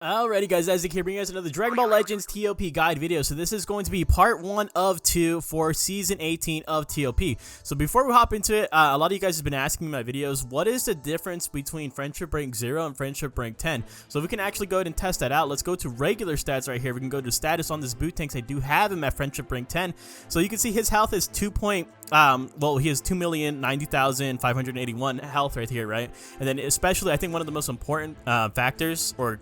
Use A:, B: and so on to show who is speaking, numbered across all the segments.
A: Alrighty guys, Isaac here, bringing you guys another Dragon Ball Legends TOP guide video. So this is going to be part 1 of 2 for Season 18 of TOP. So before we hop into it, a lot of you guys have been asking me in my videos, what is the difference between Friendship Rank 0 and Friendship Rank 10? So we can actually go ahead and test that out. Let's go to regular stats right here. We can go to status on this boot tanks. I do have him at Friendship Rank 10. So you can see his health is he has 2,090,581 health right here, right? And then especially, I think one of the most important factors or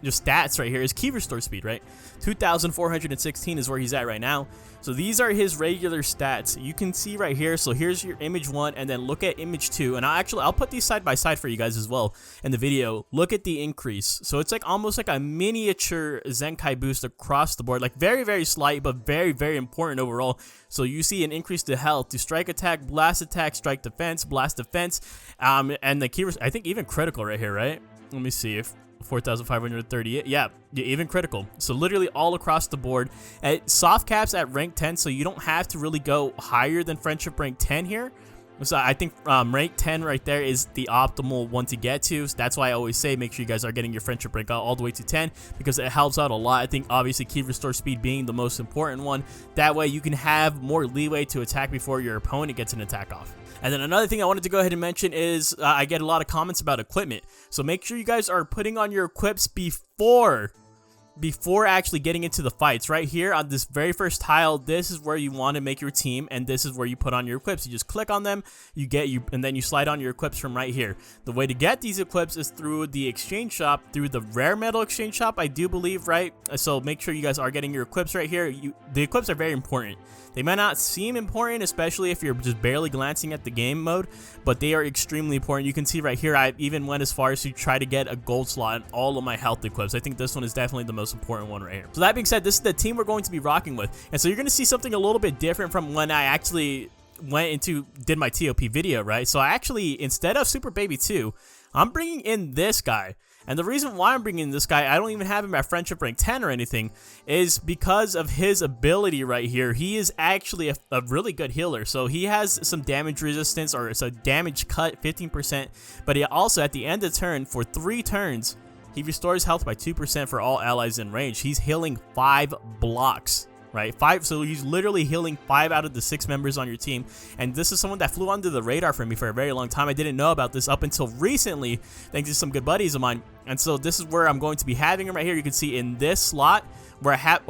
A: just stats right here is key restore speed, right? 2,416 is where he's at right now. So these are his regular stats. You can see right here. So here's your image 1, and then look at image 2. And I'll put these side by side for you guys as well in the video. Look at the increase. So it's like almost like a miniature Zenkai boost across the board, like very, very slight, but very, very important overall. So you see an increase to health, to strike attack, blast attack, strike defense, blast defense, and the key, I think even critical right here, right? Let me see if 4,538. Yeah, even critical. So literally all across the board. At soft caps at rank 10, so you don't have to really go higher than Friendship Rank 10 here. So I think rank 10 right there is the optimal one to get to. So that's why I always say make sure you guys are getting your Friendship Rank all the way to 10, because it helps out a lot. I think obviously key restore speed being the most important one. That way you can have more leeway to attack before your opponent gets an attack off. And then another thing I wanted to go ahead and mention is I get a lot of comments about equipment. So make sure you guys are putting on your equips before actually getting into the fights. Right here on this very first tile, this is where you want to make your team, and this is where you put on your equips. You just click on them, and then you slide on your equips from right here. The way to get these equips is through the exchange shop, through the rare metal exchange shop, I do believe, right? So make sure you guys are getting your equips right here. The equips are very important. They might not seem important, especially if you're just barely glancing at the game mode, but they are extremely important. You can see right here, I even went as far as to try to get a gold slot in all of my health equips. I think this one is definitely the most important one right here. So that being said, this is the team we're going to be rocking with. And so you're going to see something a little bit different from when I actually did my TOP video, right? So I actually, instead of Super Baby 2, I'm bringing in this guy. And the reason why I'm bringing in this guy, I don't even have him at Friendship Rank 10 or anything, is because of his ability right here. He is actually a really good healer. So he has some damage resistance, or so damage cut 15%. But he also, at the end of the turn, for 3 turns, he restores health by 2% for all allies in range. He's healing 5 blocks. Right, 5. So he's literally healing 5 out of the 6 members on your team, and this is someone that flew under the radar for me for a very long time. I didn't know about this up until recently, thanks to some good buddies of mine. And so this is where I'm going to be having him right here. You can see in this slot where I have,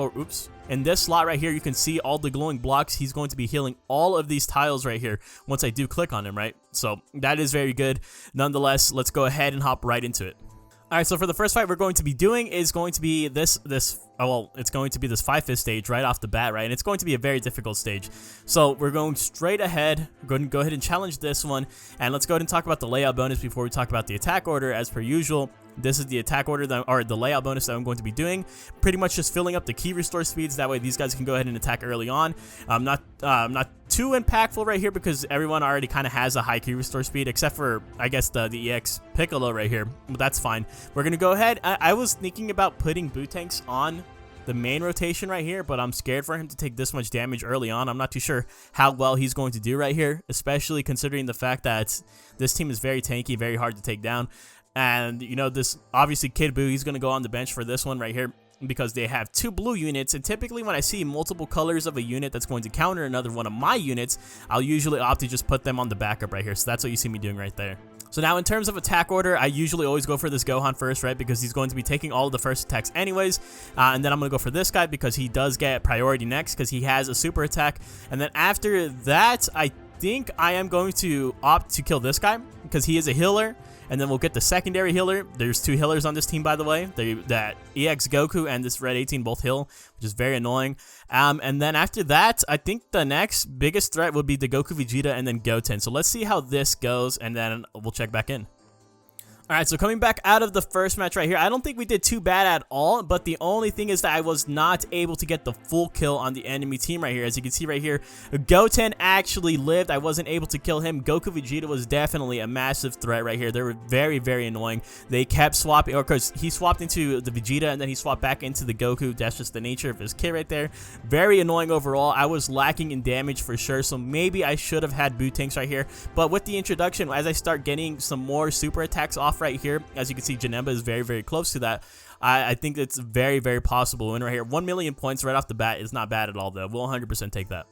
A: in this slot right here, you can see all the glowing blocks. He's going to be healing all of these tiles right here once I do click on him, right? So that is very good. Nonetheless, let's go ahead and hop right into it. Alright, so for the first fight we're going to be doing is going to be it's going to be this 5-fist stage right off the bat, right? And it's going to be a very difficult stage. So we're going straight ahead. We're going to go ahead and challenge this one. And let's go ahead and talk about the layout bonus before we talk about the attack order. As per usual, this is the attack order, or the layout bonus that I'm going to be doing. Pretty much just filling up the key restore speeds. That way these guys can go ahead and attack early on. Not too impactful right here because everyone already kind of has a high key restore speed, except for, I guess, the EX Piccolo right here. But that's fine. We're going to go ahead. I was thinking about putting boot tanks on the main rotation right here, but I'm scared for him to take this much damage early on. I'm not too sure how well he's going to do right here, especially considering the fact that this team is very tanky, very hard to take down. And, you know, this, obviously, Kid Buu, he's going to go on the bench for this one right here because they have 2 blue units. And typically when I see multiple colors of a unit that's going to counter another one of my units, I'll usually opt to just put them on the backup right here. So that's what you see me doing right there. So now in terms of attack order, I usually always go for this Gohan first, right? Because he's going to be taking all of the first attacks anyways. And then I'm going to go for this guy because he does get priority next because he has a super attack. And then after that, I think I am going to opt to kill this guy because he is a healer. And then we'll get the secondary healer. There's 2 healers on this team, by the way. That EX Goku and this Red 18 both heal, which is very annoying. And then after that, I think the next biggest threat would be the Goku Vegeta and then Goten. So let's see how this goes, and then we'll check back in. Alright, so coming back out of the first match right here, I don't think we did too bad at all, but the only thing is that I was not able to get the full kill on the enemy team right here. As you can see right here, Goten actually lived. I wasn't able to kill him. Goku Vegeta was definitely a massive threat right here. They were very, very annoying. They kept swapping, or because he swapped into the Vegeta and then he swapped back into the Goku. That's just the nature of his kit right there. Very annoying overall. I was lacking in damage for sure, so maybe I should have had boot tanks right here. But with the introduction, as I start getting some more super attacks off right here. As you can see, Janemba is very, very close to that. I think it's very, very possible win right here. 1 million points right off the bat is not bad at all, though. We'll 100% take that.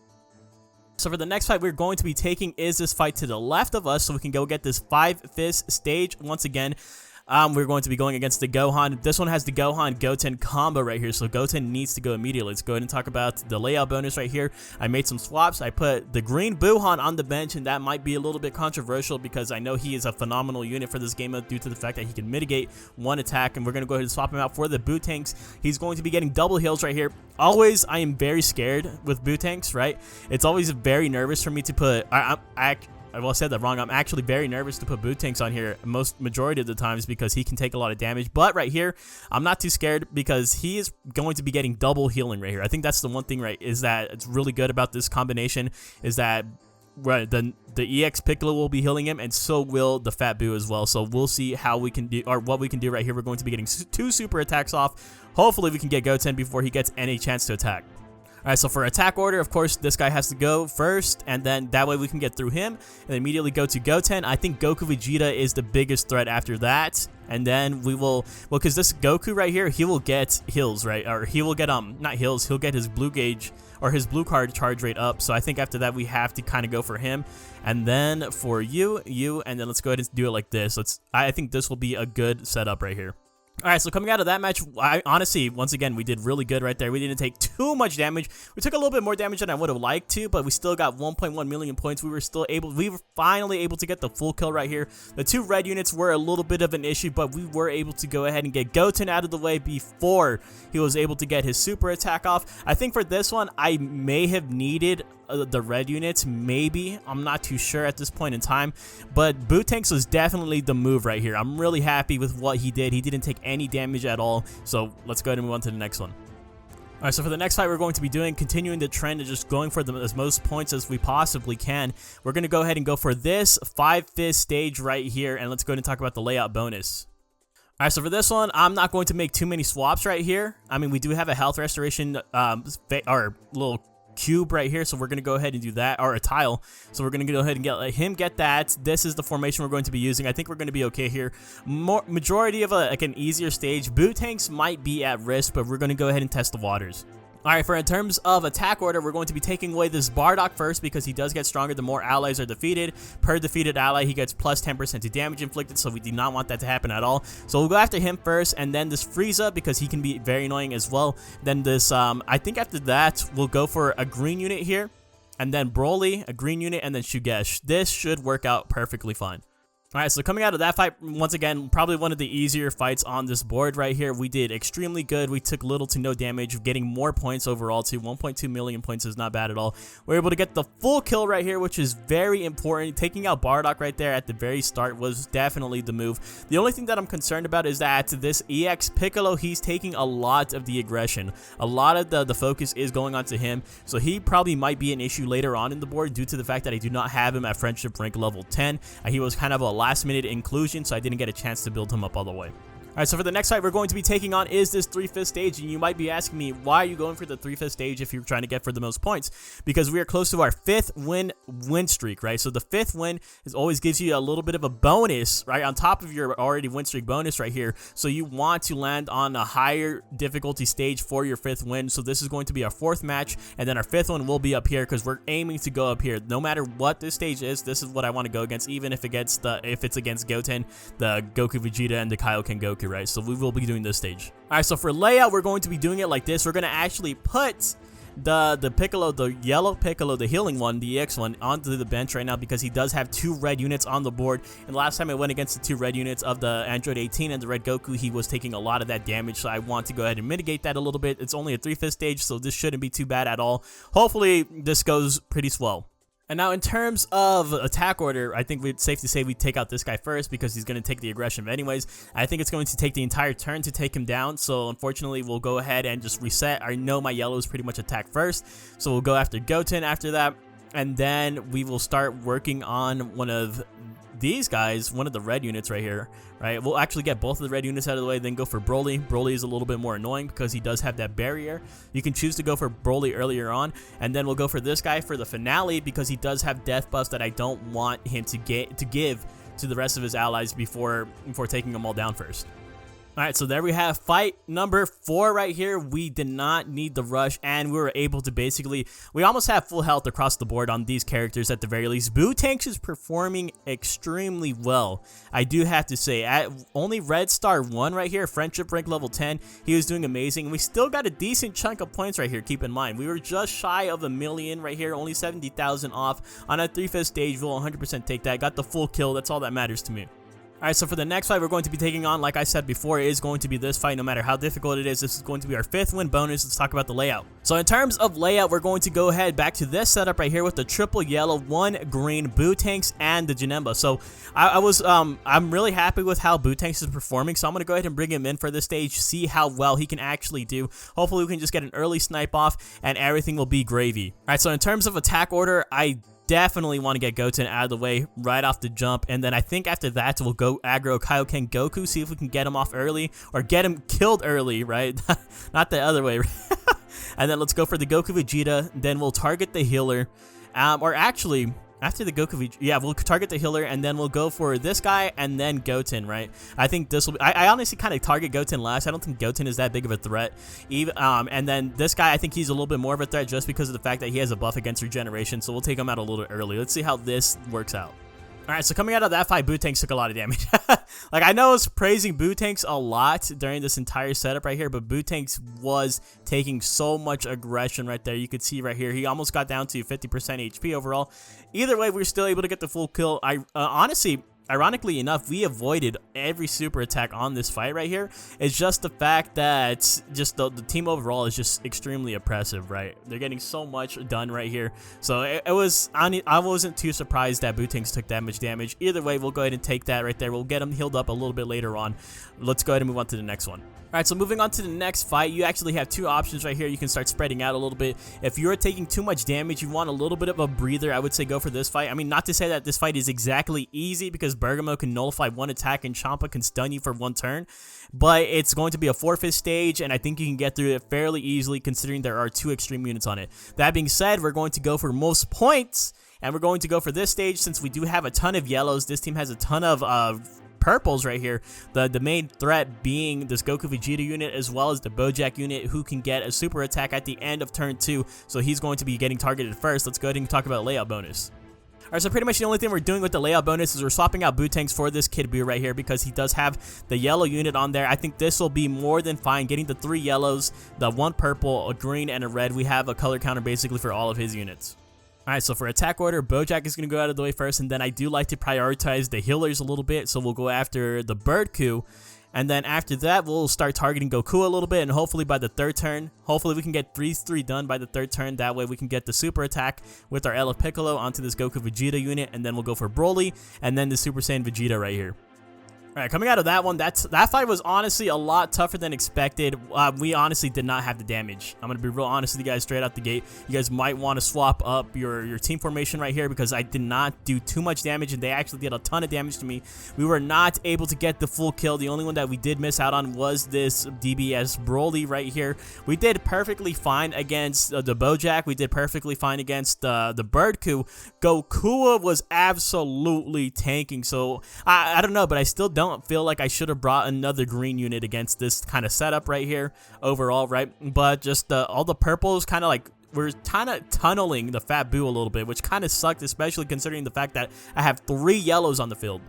A: So for the next fight we're going to be taking is this fight to the left of us, so we can go get this 5-fist stage once again. We're going to be going against the Gohan. This one has the Gohan Goten combo right here, so Goten needs to go immediately. Let's go ahead and talk about the layout bonus right here. I made some swaps. I put the green Buhan on the bench, and that might be a little bit controversial because I know he is a phenomenal unit for this game due to the fact that he can mitigate one attack, and we're going to go ahead and swap him out for the Boo-Tanks. He's going to be getting double heals right here. Always, I am very scared with Boo-Tanks, right? It's always very nervous for me to put... I said that wrong. I'm actually very nervous to put Boo-Tanks on here majority of the times because he can take a lot of damage. But right here, I'm not too scared because he is going to be getting double healing right here. I think that's the one thing, right, is that it's really good about this combination is that the EX Piccolo will be healing him, and so will the Fat Boo as well. So we'll see how we can do, or what we can do right here. We're going to be getting 2 super attacks off. Hopefully we can get Goten before he gets any chance to attack. Alright, so for attack order, of course, this guy has to go first, and then that way we can get through him, and immediately go to Goten. I think Goku Vegeta is the biggest threat after that, and then we will, well, because this Goku right here, he will get heals, right, or he will get, not heals, he'll get his blue gauge, or his blue card charge rate up, so I think after that we have to kind of go for him, and then for you, and then let's go ahead and do it like this. I think this will be a good setup right here. Alright, so coming out of that match, honestly, once again, we did really good right there. We didn't take too much damage. We took a little bit more damage than I would have liked to, but we still got 1.1 million points. We were finally able to get the full kill right here. The 2 red units were a little bit of an issue, but we were able to go ahead and get Goten out of the way before he was able to get his super attack off. I think for this one, I may have needed the red units, maybe. I'm not too sure at this point in time, but Boo-Tanks was definitely the move right here. I'm really happy with what he did. He didn't take any damage at all, so let's go ahead and move on to the next one. Alright, so for the next fight we're going to be continuing the trend of just going for as most points as we possibly can. We're going to go ahead and go for this 5-fist stage right here, and let's go ahead and talk about the layout bonus. Alright, so for this one, I'm not going to make too many swaps right here. I mean, we do have a health restoration, our little cube right here, so we're going to go ahead and do that, or a tile, so we're going to go ahead and let him get that. This is the formation we're going to be using. I think we're going to be okay here. Majority of an easier stage. Boo-Tanks might be at risk, but we're going to go ahead and test the waters. Alright, in terms of attack order, we're going to be taking away this Bardock first because he does get stronger the more allies are defeated. Per defeated ally, he gets plus 10% to damage inflicted, so we do not want that to happen at all. So we'll go after him first, and then this Frieza because he can be very annoying as well. Then this, I think after that, we'll go for a green unit here, and then Broly, a green unit, and then Shugesh. This should work out perfectly fine. Alright, so coming out of that fight, once again, probably one of the easier fights on this board right here. We did extremely good. We took little to no damage, getting more points overall too. 1.2 million points is not bad at all. We're able to get the full kill right here, which is very important. Taking out Bardock right there at the very start was definitely the move. The only thing that I'm concerned about is that this EX Piccolo, he's taking a lot of the aggression. A lot of the focus is going on to him, so he probably might be an issue later on in the board due to the fact that I do not have him at friendship rank level 10. He was kind of a last minute inclusion, so I didn't get a chance to build him up all the way. Alright, so for the next fight we're going to be taking on is this 3-fist stage, and you might be asking me, why are you going for the 3-fist stage if you're trying to get for the most points? Because we are close to our 5th win streak, right? So the 5th win always gives you a little bit of a bonus, right, on top of your already win streak bonus right here. So you want to land on a higher difficulty stage for your 5th win. So this is going to be our 4th match, and then our 5th one will be up here because we're aiming to go up here. No matter what this stage is, this is what I want to go against, even if it's against Goten, the Goku Vegeta, and the Kaioken Goku, right? So we will be doing this stage. Alright, so for layout, we're going to be doing it like this. We're going to actually put the Piccolo, the yellow Piccolo, the healing one, the EX one, onto the bench right now because he does have 2 red units on the board. And last time I went against the 2 red units of the Android 18 and the Red Goku, he was taking a lot of that damage, so I want to go ahead and mitigate that a little bit. It's only a 3-fist stage, so this shouldn't be too bad at all. Hopefully, this goes pretty swell. And now in terms of attack order, I think it's safe to say we take out this guy first because he's going to take the aggression anyways. I think it's going to take the entire turn to take him down, so unfortunately we'll go ahead and just reset. I know my yellows pretty much attack first, so we'll go after Goten after that, and then we will start working on one of these guys, one of the red units right here, right? We'll actually get both of the red units out of the way, then go for Broly. Broly is a little bit more annoying because he does have that barrier. You can choose to go for Broly earlier on, and then we'll go for this guy for the finale because he does have death buffs that I don't want him to give to the rest of his allies before taking them all down first. Alright, so there we have fight number 4 right here. We did not need the rush, and we were able to basically, we almost have full health across the board on these characters at the very least. Bootanks is performing extremely well, I do have to say. At only Red Star 1 right here, Friendship rank level 10, he was doing amazing. We still got a decent chunk of points right here, keep in mind. We were just shy of 1 million right here, only 70,000 off. On a 3/5 stage, we'll 100% take that. Got the full kill, that's all that matters to me. Alright, so for the next fight we're going to be taking on, like I said before, it is going to be this fight no matter how difficult it is. This is going to be our 5th win bonus. Let's talk about the layout. So in terms of layout, we're going to go ahead back to this setup right here with the triple yellow, 1 green Bootanks and the Janemba. So I'm really happy with how Bootanks is performing, so I'm going to go ahead and bring him in for this stage, see how well he can actually do. Hopefully we can just get an early snipe off and everything will be gravy. Alright, so in terms of attack order, I definitely want to get Goten out of the way right off the jump, and then I think after that we'll go aggro Kaioken Goku, see if we can get him off early or get him killed early, right? Not the other way. And then let's go for the Goku Vegeta, then we'll target the healer, or actually after the Goku Vegeta, yeah, we'll target the healer and then we'll go for this guy and then Goten, right? I think this will be, I honestly kind of target Goten last. I don't think Goten is that big of a threat. Even and then this guy, I think he's a little bit more of a threat just because of the fact that he has a buff against regeneration, so we'll take him out a little early. Let's see how this works out. Alright, so coming out of that fight, Bootanks took a lot of damage. Like, I know I was praising Bootanks a lot during this entire setup right here, but Bootanks was taking so much aggression right there. You could see right here, he almost got down to 50% HP overall. Either way, we were still able to get the full kill. Honestly, ironically enough, we avoided every super attack on this fight right here. It's just the fact that just the team overall is just extremely oppressive, right? They're getting so much done right here. So I wasn't too surprised that Bootanks took that much damage. Either way, we'll go ahead and take that right there. We'll get him healed up a little bit later on. Let's go ahead and move on to the next one. Alright, so moving on to the next fight, you actually have 2 options right here. You can start spreading out a little bit. If you're taking too much damage, you want a little bit of a breather, I would say go for this fight. I mean, not to say that this fight is exactly easy, because Bergamo can nullify 1 attack and Champa can stun you for 1 turn, but it's going to be a 4/5 stage, and I think you can get through it fairly easily considering there are 2 extreme units on it. That being said, we're going to go for most points, and we're going to go for this stage since we do have a ton of yellows. This team has a ton of purples right here, the main threat being this Goku Vegeta unit as well as the Bojack unit, who can get a super attack at the end of turn 2, so he's going to be getting targeted first. Let's go ahead and talk about layout bonus. Alright, so pretty much the only thing we're doing with the layout bonus is we're swapping out Bootanks for this Kid Buu right here because he does have the yellow unit on there. I think this will be more than fine, getting the 3 yellows, the 1 purple, a green, and a red. We have a color counter basically for all of his units. Alright, so for attack order, Bojack is going to go out of the way first, and then I do like to prioritize the healers a little bit, so we'll go after the Bird Coup, and then after that, we'll start targeting Goku a little bit, and hopefully by the 3rd turn, hopefully we can get 3 done by the 3rd turn. That way we can get the super attack with our LF Piccolo onto this Goku Vegeta unit, and then we'll go for Broly, and then the Super Saiyan Vegeta right here. Alright, coming out of that one, that fight was honestly a lot tougher than expected. We honestly did not have the damage. I'm going to be real honest with you guys straight out the gate. You guys might want to swap up your team formation right here because I did not do too much damage and they actually did a ton of damage to me. We were not able to get the full kill. The only one that we did miss out on was this DBS Broly right here. We did perfectly fine against the Bojack. We did perfectly fine against the Bird Coup. Goku was absolutely tanking. So I don't know, but I still don't feel like I should have brought another green unit against this kind of setup right here overall, right? But just all the purples kind of like, we're kind of tunneling the Fat Buu a little bit, which kind of sucked, especially considering the fact that I have 3 yellows on the field.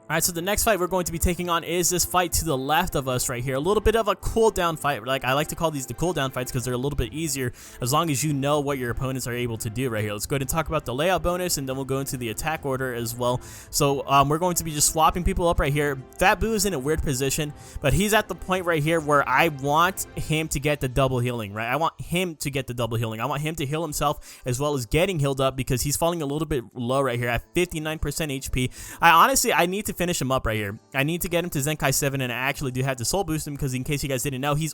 A: Alright, so the next fight we're going to be taking on is this fight to the left of us right here. A little bit of a cooldown fight. Like, I like to call these the cooldown fights because they're a little bit easier as long as you know what your opponents are able to do right here. Let's go ahead and talk about the layout bonus, and then we'll go into the attack order as well. So, we're going to be just swapping people up right here. Fat Buu is in a weird position, but he's at the point right here where I want him to get the double healing, right? I want him to get the double healing. I want him to heal himself as well as getting healed up because he's falling a little bit low right here at 59% HP. I need to finish him up right here. I need to get him to Zenkai 7, and I actually do have to soul boost him because in case you guys didn't know, his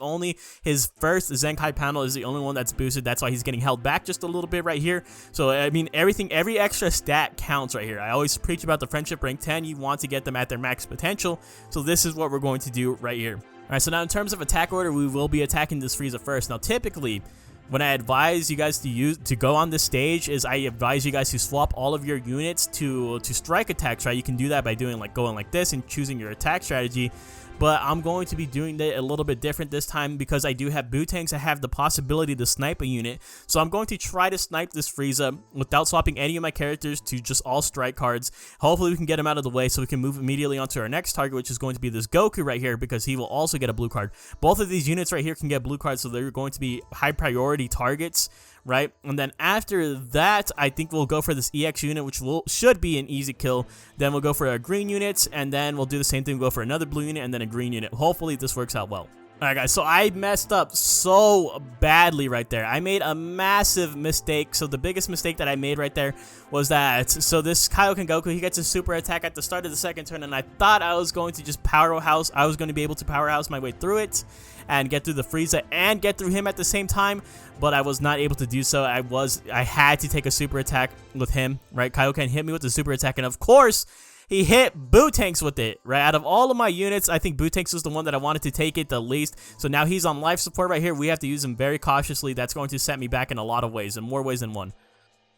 A: first Zenkai panel is the only one that's boosted. That's why he's getting held back just a little bit right here. So, I mean, every extra stat counts right here. I always preach about the friendship rank 10. You want to get them at their max potential. So this is what we're going to do right here. Alright, so now in terms of attack order, we will be attacking this Frieza first. Now, typically, when I advise you guys to go on this stage is I advise you guys to swap all of your units to strike attacks, right? You can do that by doing going like this and choosing your attack strategy. But I'm going to be doing that a little bit different this time because I do have boot tanks. I have the possibility to snipe a unit. So I'm going to try to snipe this Frieza without swapping any of my characters to just all strike cards. Hopefully we can get him out of the way so we can move immediately onto our next target, which is going to be this Goku right here because he will also get a blue card. Both of these units right here can get blue cards, so they're going to be high priority targets, right? And then after that, I think we'll go for this EX unit, which should be an easy kill. Then we'll go for a green unit, and then we'll do the same thing. We'll go for another blue unit, and then a green unit. Hopefully this works out well. Alright guys, so I messed up so badly right there. I made a massive mistake. So the biggest mistake that I made right there was that, so this Kaioken Goku, he gets a super attack at the start of the second turn, and I thought I was going to just powerhouse, I was going to be able to powerhouse my way through it and get through the Frieza and get through him at the same time, but I was not able to do so. I had to take a super attack with him, right? Kaioken hit me with the super attack, and of course, he hit Boot Tanks with it, right? Out of all of my units, I think Boot Tanks was the one that I wanted to take it the least. So now he's on life support right here. We have to use him very cautiously. That's going to set me back in a lot of ways, in more ways than one.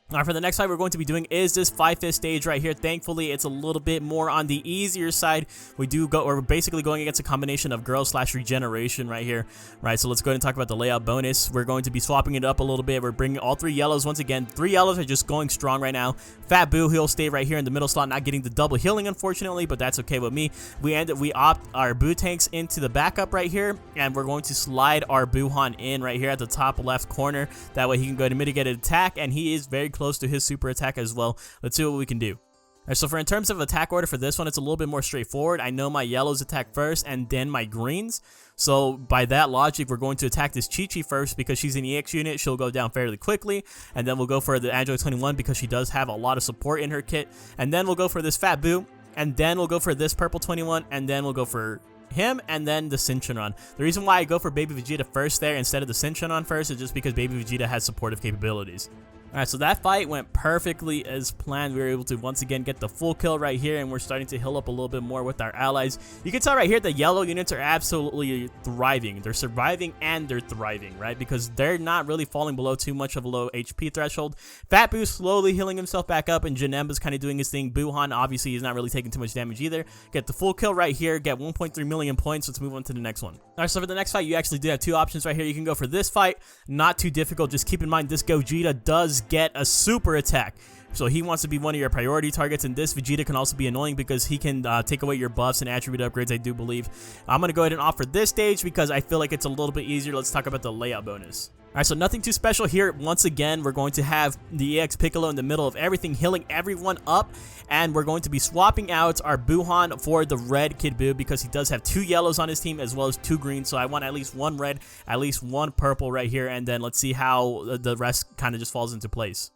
A: Alright, for the next fight we're going to be doing is this 5-fist stage right here. Thankfully, it's a little bit more on the easier side. We're basically going against a combination of girl / regeneration right here. Right, so let's go ahead and talk about the layout bonus. We're going to be swapping it up a little bit. We're bringing all 3 yellows once again. 3 yellows are just going strong right now. Fat Boo, he'll stay right here in the middle slot, not getting the double healing unfortunately, but that's okay with me. We opt our Boo Tanks into the backup right here, and we're going to slide our Buhan in right here at the top left corner. That way he can go ahead and mitigate an attack, and he is very close to his super attack as well. Let's see what we can do. Alright, so in terms of attack order for this one, it's a little bit more straightforward. I know my yellows attack first and then my greens. So by that logic, we're going to attack this Chi-Chi first because she's an EX unit. She'll go down fairly quickly. And then we'll go for the Android 21 because she does have a lot of support in her kit. And then we'll go for this Fat Boo. And then we'll go for this Purple 21. And then we'll go for him and then the Shinron. The reason why I go for Baby Vegeta first there instead of the Shinron first is just because Baby Vegeta has supportive capabilities. Alright, so that fight went perfectly as planned. We were able to once again get the full kill right here, and we're starting to heal up a little bit more with our allies. You can tell right here the yellow units are absolutely thriving. They're surviving and they're thriving, right? Because they're not really falling below too much of a low HP threshold. Fat Boo's slowly healing himself back up, and Janemba's kind of doing his thing. Buhan, obviously, he's not really taking too much damage either. Get the full kill right here, get 1.3 million points. Let's move on to the next one. Alright, so for the next fight, you actually do have 2 options right here. You can go for this fight. Not too difficult. Just keep in mind, this Gogeta does get a super attack. So he wants to be one of your priority targets, and this Vegeta can also be annoying because he can take away your buffs and attribute upgrades, I do believe. I'm going to go ahead and offer this stage because I feel like it's a little bit easier. Let's talk about the layout bonus. Alright, so nothing too special here. Once again, we're going to have the EX Piccolo in the middle of everything, healing everyone up, and we're going to be swapping out our Buhan for the red Kid Buu because he does have 2 yellows on his team as well as 2 greens, so I want at least 1 red, at least 1 purple right here, and then let's see how the rest kind of just falls into place.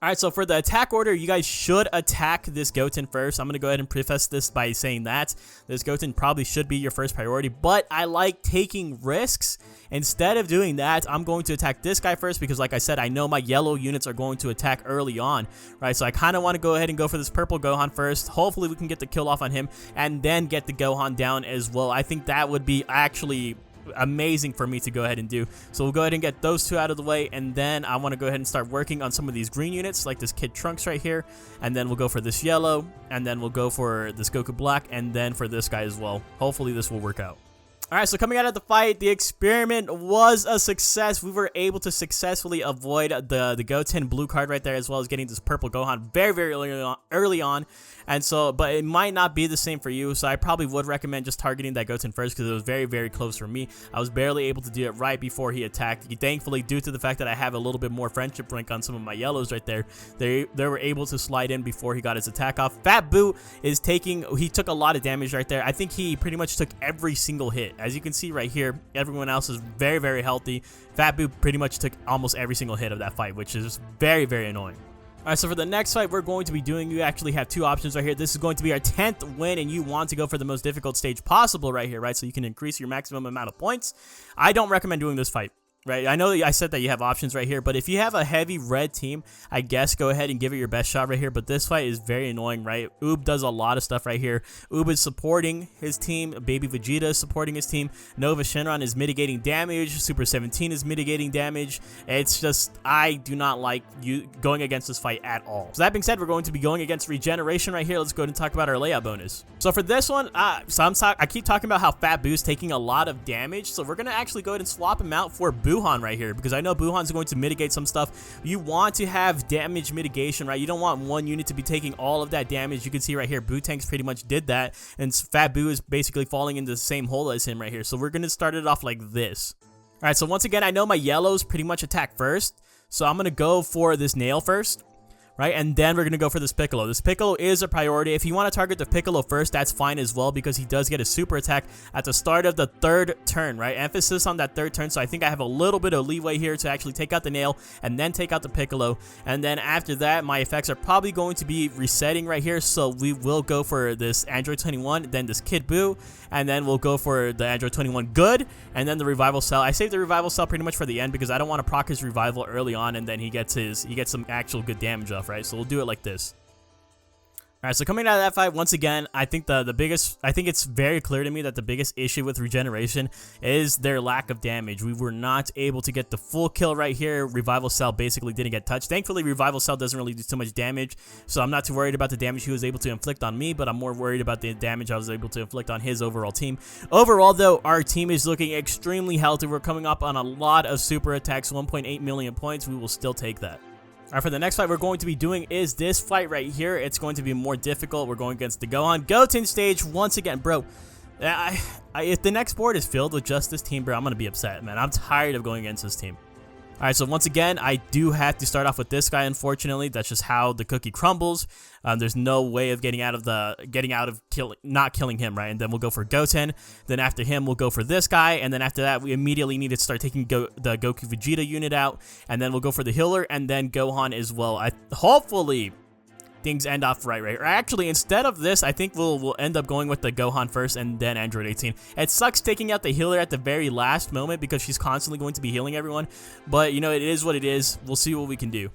A: Alright, so for the attack order, you guys should attack this Goten first. I'm going to go ahead and preface this by saying that this Goten probably should be your first priority, but I like taking risks. Instead of doing that, I'm going to attack this guy first because, like I said, I know my yellow units are going to attack early on, right? So I kind of want to go ahead and go for this purple Gohan first. Hopefully, we can get the kill off on him and then get the Gohan down as well. I think that would be actually amazing for me to go ahead and do. So we'll go ahead and get those 2 out of the way, and then I want to go ahead and start working on some of these green units like this Kid Trunks right here, and then we'll go for this yellow, and then we'll go for this Goku Black, and then for this guy as well. Hopefully this will work out. Alright, so coming out of the fight, the experiment was a success. We were able to successfully avoid the Goten blue card right there, as well as getting this purple Gohan very, very early on. And so, but it might not be the same for you, so I probably would recommend just targeting that Goten first because it was very, very close for me. I was barely able to do it right before he attacked. Thankfully, due to the fact that I have a little bit more friendship rank on some of my yellows right there, they were able to slide in before he got his attack off. Fat Boo is he took a lot of damage right there. I think he pretty much took every single hit. As you can see right here, everyone else is very, very healthy. Fat Boo pretty much took almost every single hit of that fight, which is very, very annoying. Alright, so for the next fight we're going to be doing, you actually have 2 options right here. This is going to be our 10th win, and you want to go for the most difficult stage possible right here, right? So you can increase your maximum amount of points. I don't recommend doing this fight. right? I know that I said that you have options right here, but if you have a heavy red team, I guess go ahead and give it your best shot right here. But this fight is very annoying, right? Oob does a lot of stuff right here. Oob is supporting his team. Baby Vegeta is supporting his team. Nova Shenron is mitigating damage. Super 17 is mitigating damage. It's just, I do not like you going against this fight at all. So that being said, we're going to be going against Regeneration right here. Let's go ahead and talk about our layout bonus. So for this one, I keep talking about how Fat Boo's taking a lot of damage. So we're going to actually go ahead and swap him out for Buhan right here, because I know Buhan's going to mitigate some stuff. You want to have damage mitigation, right? You don't want one unit to be taking all of that damage. You can see right here, Boo-Tanks pretty much did that, and Fat Boo is basically falling into the same hole as him right here. So we're going to start it off like this. All right, so once again, I know my yellows pretty much attack first, so I'm going to go for this nail first. Right, and then we're going to go for this Piccolo. This Piccolo is a priority. If you want to target the Piccolo first, that's fine as well, because he does get a super attack at the start of the third turn, right? Emphasis on that third turn, so I think I have a little bit of leeway here to actually take out the nail and then take out the Piccolo. And then after that, my effects are probably going to be resetting right here, so we will go for this Android 21, then this Kid Buu, and then we'll go for the Android 21 Good, and then the Revival Cell. I saved the Revival Cell pretty much for the end, because I don't want to proc his Revival early on, and then he gets some actual good damage off, right? So we'll do it like this. All right, so coming out of that fight, once again, I think I think it's very clear to me that the biggest issue with Regeneration is their lack of damage. We were not able to get the full kill right here. Revival Cell basically didn't get touched. Thankfully, Revival Cell doesn't really do too much damage, so I'm not too worried about the damage he was able to inflict on me, but I'm more worried about the damage I was able to inflict on his overall team. Overall, though, our team is looking extremely healthy. We're coming up on a lot of super attacks, 1.8 million points. We will still take that. All right, for the next fight we're going to be doing is this fight right here. It's going to be more difficult. We're going against the Goten stage once again, bro. If the next board is filled with just this team, bro, I'm going to be upset, man. I'm tired of going against this team. All right, so once again, I do have to start off with this guy, unfortunately. That's just how the cookie crumbles. There's no way of not killing him, right? And then we'll go for Goten. Then after him, we'll go for this guy. And then after that, we immediately need to start taking the Goku Vegeta unit out. And then we'll go for the healer and then Gohan as well. Hopefully things end off right. Or actually, instead of this, I think we'll end up going with the Gohan first and then Android 18. It sucks taking out the healer at the very last moment because she's constantly going to be healing everyone. But, you know, it is what it is. We'll see what we can do.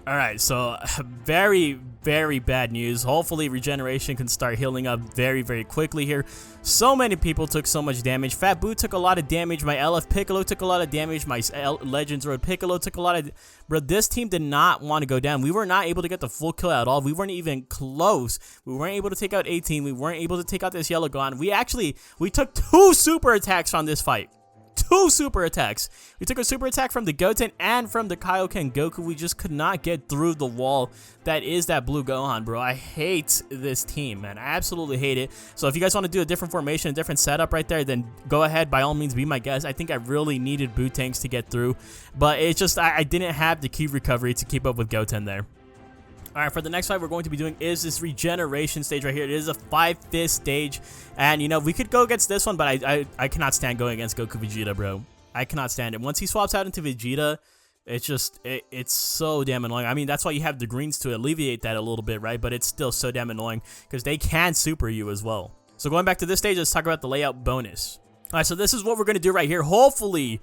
A: All right, so very, very bad news. Hopefully, Regeneration can start healing up very, very quickly here. So many people took so much damage. Fat Buu took a lot of damage. My LF Piccolo took a lot of damage. My Legends Road Piccolo took a lot of... Bro, this team did not want to go down. We were not able to get the full kill at all. We weren't even close. We weren't able to take out 18. We weren't able to take out this yellow Gohan. We took 2 super attacks on this fight. 2 super attacks. We took a super attack from the Goten and from the Kaioken Goku. We just could not get through the wall that is that blue Gohan, bro. I hate this team, man. I absolutely hate it. So if you guys want to do a different formation, a different setup right there, then go ahead, by all means, be my guest. I think I really needed Boo-Tanks to get through, but it's just I didn't have the key recovery to keep up with Goten there. All right, for the next fight we're going to be doing is this Regeneration stage right here. It is a 5-fist stage, and, you know, we could go against this one, but I cannot stand going against Goku Vegeta, bro. I cannot stand it. Once he swaps out into Vegeta, it's just, it's so damn annoying. I mean, that's why you have the greens to alleviate that a little bit, right? But it's still so damn annoying because they can super you as well. So going back to this stage, let's talk about the layout bonus. All right, so this is what we're going to do right here. Hopefully,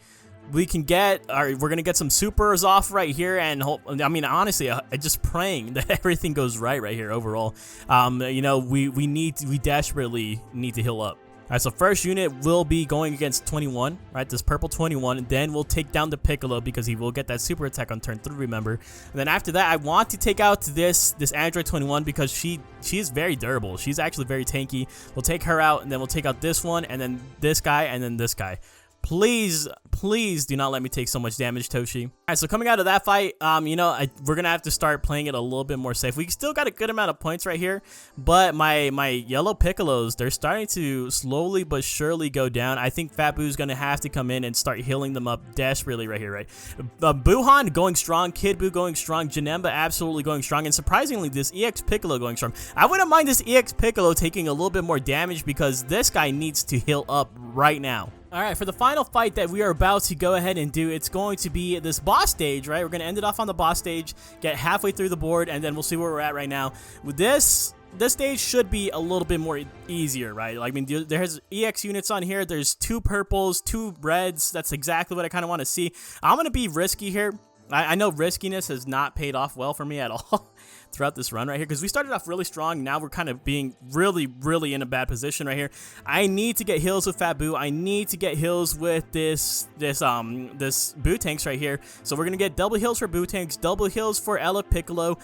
A: we can get, we're going to get some supers off right here, and I mean, honestly, just praying that everything goes right here overall. You know, we desperately need to heal up. All right, so first unit will be going against 21, right? This purple 21, and then we'll take down the Piccolo because he will get that super attack on turn 3, remember? And then after that, I want to take out this Android 21 because she is very durable. She's actually very tanky. We'll take her out, and then we'll take out this one, and then this guy, and then this guy. Please, please do not let me take so much damage, Toshi. All right, so coming out of that fight, you know, we're going to have to start playing it a little bit more safe. We still got a good amount of points right here, but my yellow Piccolos, they're starting to slowly but surely go down. I think Fat Boo's going to have to come in and start healing them up desperately right here, right? Buhan going strong, Kid Buu going strong, Janemba absolutely going strong, and surprisingly, this EX Piccolo going strong. I wouldn't mind this EX Piccolo taking a little bit more damage because this guy needs to heal up right now. All right, for the final fight that we are about to go ahead and do, it's going to be this boss stage, right? We're going to end it off on the boss stage, get halfway through the board, and then we'll see where we're at right now. With this, this stage should be a little bit more easier, right? Like, I mean, there's EX units on here. There's 2 purples, 2 reds. That's exactly what I kind of want to see. I'm going to be risky here. I know riskiness has not paid off well for me at all throughout this run right here, because we started off really strong. Now we're kind of being really in a bad position right here. I need to get heals with Fat Boo. I need to get heals with this Boo Tanks right here. So we're gonna get double heals for Boo Tanks, double heals for Ella Piccolo.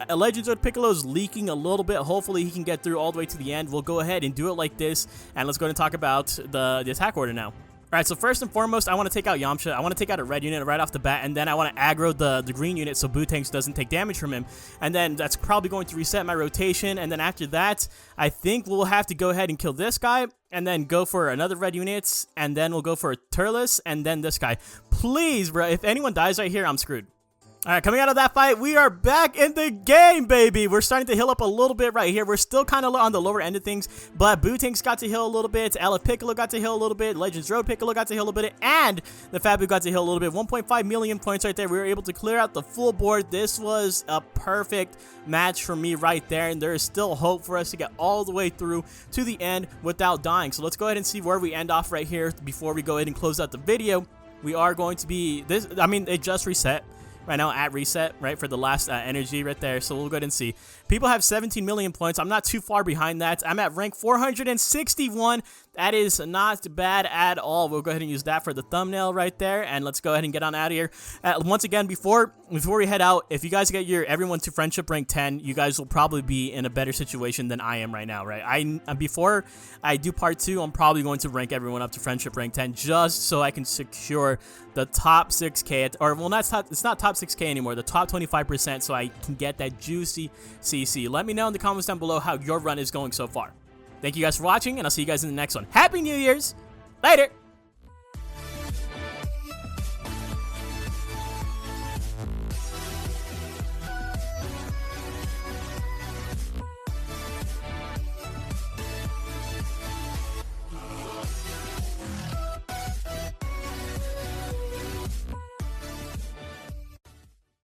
A: Legends of Piccolo's leaking a little bit. Hopefully he can get through all the way to the end. We'll go ahead and do it like this, and let's go ahead and talk about the attack order now. Alright, so first and foremost, I want to take out Yamcha. I want to take out a red unit right off the bat, and then I want to aggro the green unit so Boo Tanks doesn't take damage from him. And then that's probably going to reset my rotation, and then after that, I think we'll have to go ahead and kill this guy, and then go for another red unit, and then we'll go for a Turles, and then this guy. Please, bro, if anyone dies right here, I'm screwed. Alright, coming out of that fight, we are back in the game, baby! We're starting to heal up a little bit right here. We're still kind of on the lower end of things, but Boo Tanks got to heal a little bit, Ella Piccolo got to heal a little bit, Legends Road Piccolo got to heal a little bit, and the Fat Boo got to heal a little bit. 1.5 million points right there. We were able to clear out the full board. This was a perfect match for me right there, and there is still hope for us to get all the way through to the end without dying. So let's go ahead and see where we end off right here before we go ahead and close out the video. We are going to be this. I mean, it just reset right now at reset, right, for the last energy right there. So we'll go ahead and see. People have 17 million points. I'm not too far behind that. I'm at rank 461. That is not bad at all. We'll go ahead and use that for the thumbnail right there, and let's go ahead and get on out of here. Once again, before we head out, if you guys get everyone to friendship rank 10, you guys will probably be in a better situation than I am right now, right? Before I do part 2, I'm probably going to rank everyone up to friendship rank 10 just so I can secure the top 6K, or well, it's not top 6K anymore, the top 25%, so I can get that juicy CC. Let me know in the comments down below how your run is going so far. Thank you guys for watching, and I'll see you guys in the next one. Happy New Year's! Later!